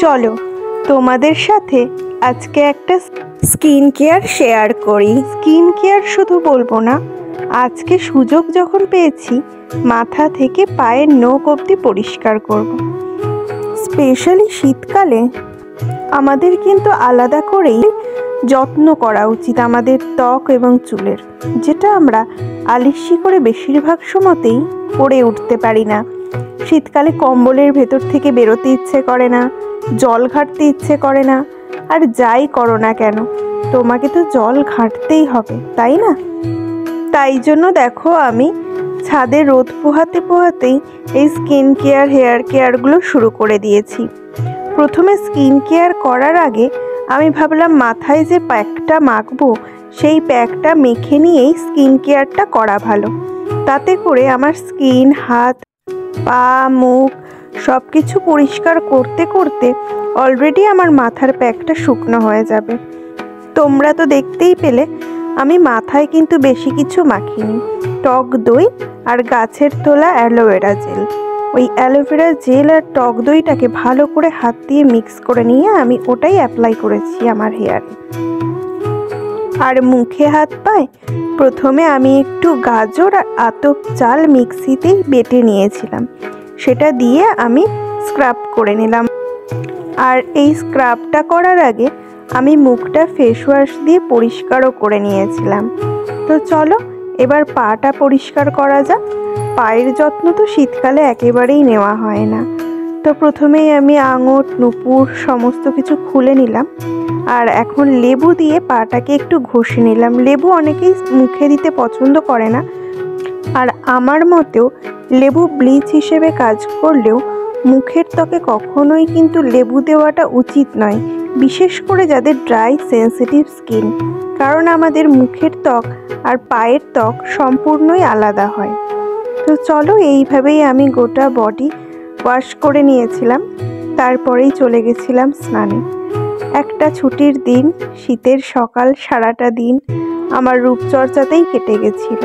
চলো তোমাদের সাথে আজকে একটা স্কিন কেয়ার শেয়ার করি। স্কিন কেয়ার শুধু বলবো না, আজকে সুযোগ যখন পেয়েছি মাথা থেকে পায়ের নখ অবধি পরিষ্কার করব। স্পেশালি শীতকালে আমাদের কিন্তু আলাদা করেই যত্ন করা উচিত আমাদের ত্বক এবং চুলের, যেটা আমরা আলিস্যি করে বেশিরভাগ সময়তেই করে উঠতে পারি না। শীতকালে কম্বলের ভেতর থেকে বেরোতে ইচ্ছে করে না, জল ঘাঁটতে ইচ্ছে করে না, আর যাই করো না কেন তোমাকে তো জল ঘাঁটতেই হবে, তাই না? তাই জন্য দেখো আমি ছাদে রোদ পোহাতে পোহাতেই এই স্কিন কেয়ার হেয়ার কেয়ারগুলো শুরু করে দিয়েছি। প্রথমে স্কিন কেয়ার করার আগে আমি ভাবলাম মাথায় যে প্যাকটা মাখবো সেই প্যাকটা মেখে নিয়েই স্কিন কেয়ারটা করা ভালো। তাতে করে আমার স্কিন, হাত, পা, মুখ সব কিছু পরিষ্কার করতে করতে অলরেডি আমার মাথার প্যাকটা শুকনো হয়ে যাবে। তোমরা তো দেখতেই পেলে আমি মাথায় কিন্তু বেশি কিছু মাখিনি, টক দই আর গাছের তোলা অ্যালোভেরা জেল। ওই অ্যালোভেরা জেল আর টক দইটাকে ভালো করে হাত দিয়ে মিক্স করে নিয়ে আমি ওটাই অ্যাপ্লাই করেছি আমার হেয়ারে। আর মুখে হাত পায় প্রথমে আমি একটু গাজর আর আতপ চাল মিক্সিতেই বেটে নিয়েছিলাম, সেটা দিয়ে আমি স্ক্রাব করে নিলাম। আর এই স্ক্রাবটা করার আগে আমি মুখটা ফেস ওয়াশ দিয়ে পরিষ্কারও করে নিয়েছিলাম। তো চলো এবার পাটা পরিষ্কার করা যাক। পায়ের যত্ন তো শীতকালে একেবারেই নেওয়া হয় না। তো প্রথমেই আমি আঙট, নুপুর সমস্ত কিছু খুলে নিলাম, আর এখন লেবু দিয়ে পাটাকে একটু ঘষে নিলাম। লেবু অনেকেই মুখে দিতে পছন্দ করে না, আর আমার মতেও লেবু ব্লিচ হিসেবে কাজ করলেও মুখের ত্বকে কখনোই কিন্তু লেবু দেওয়াটা উচিত নয়, বিশেষ করে যাদের ড্রাই সেন্সিটিভ স্কিন, কারণ আমাদের মুখের ত্বক আর পায়ের ত্বক সম্পূর্ণই আলাদা হয়। তো চলো এইভাবেই আমি গোটা বডি ওয়াশ করে নিয়েছিলাম, তারপরেই চলে গেছিলাম স্নানে। একটা ছুটির দিন, শীতের সকাল, সারাটা দিন আমার রূপচর্চাতেই কেটে গেছিল।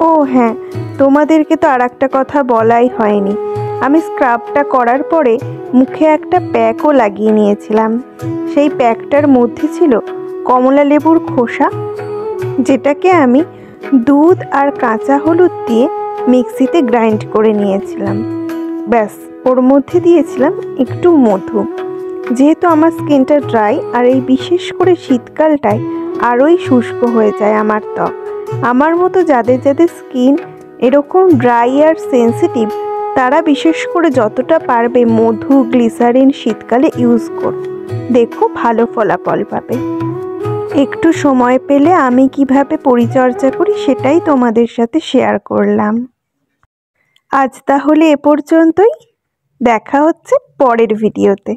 ও হ্যাঁ, তোমাদেরকে তো আর একটা কথা বলাই হয়নি, আমি স্ক্রাবটা করার পরে মুখে একটা প্যাকও লাগিয়ে নিয়েছিলাম। সেই প্যাকটার মধ্যে ছিল কমলা লেবুর খোসা, যেটাকে আমি দুধ আর কাঁচা হলুদ দিয়ে মিক্সিতে গ্রাইন্ড করে নিয়েছিলাম। ব্যাস, ওর মধ্যে দিয়েছিলাম একটু মধু। যেহেতু আমার স্কিনটা ড্রাই আর এই বিশেষ করে শীতকালটায় আরোই শুষ্ক হয়ে যায় আমার ত্বক, আমার মতো যাদের যাদের স্কিন এরকম ড্রাই আর সেন্সিটিভ, তারা বিশেষ করে যতটা পারবে মধু, গ্লিসারিন শীতকালে ইউজ করো, দেখো ভালো ফলাফল পাবে। একটু সময় পেলে আমি কিভাবে পরিচর্যা করি সেটাই তোমাদের সাথে শেয়ার করলাম। আজ তাহলে এ পর্যন্তই, দেখা হচ্ছে পরের ভিডিওতে।